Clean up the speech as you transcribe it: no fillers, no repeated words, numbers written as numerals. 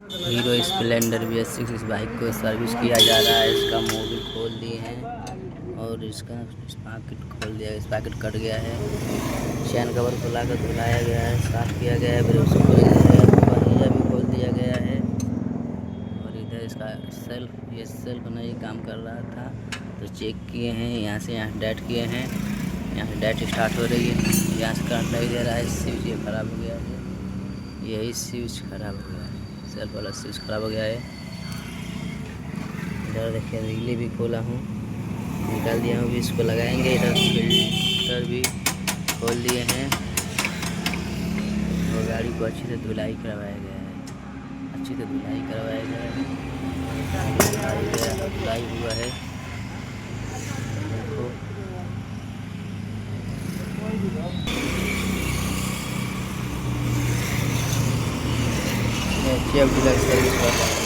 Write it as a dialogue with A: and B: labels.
A: Hero Splendor BS6 इस bike को service किया जा रहा है। इसका मोबिल खोल दिए हैं और इसका पैकेट खोल दिया, इस पैकेट कट गया है। चैन कवर खुला कर धुलाया गया है, साफ किया गया है, ब्रेक खोल दिया है, पहिया भी खोल दिया गया है। और इधर इसका सेल्फ, ये सेल्फ नहीं काम कर रहा था तो चेक किए हैं, यहाँ से यहाँ डेट किए हैं, यहाँ से डेट स्टार्ट हो रही है, यहाँ से करंट नहीं दे रहा है। स्विच ये खराब हो गया है, यही स्विच खराब हो गया है, सेल्फ वाला स्विच खराब हो गया है। इधर देखिए रिले भी खोला हूँ, निकाल दिया हूँ, भी इसको लगाएंगे। इधर फिल्टर भी खोल दिए हैं और गाड़ी को अच्छी से धुलाई करवाया गया है, अच्छी से धुलाई करवाया गया है, धुलाई हुआ है। देखो सर्विस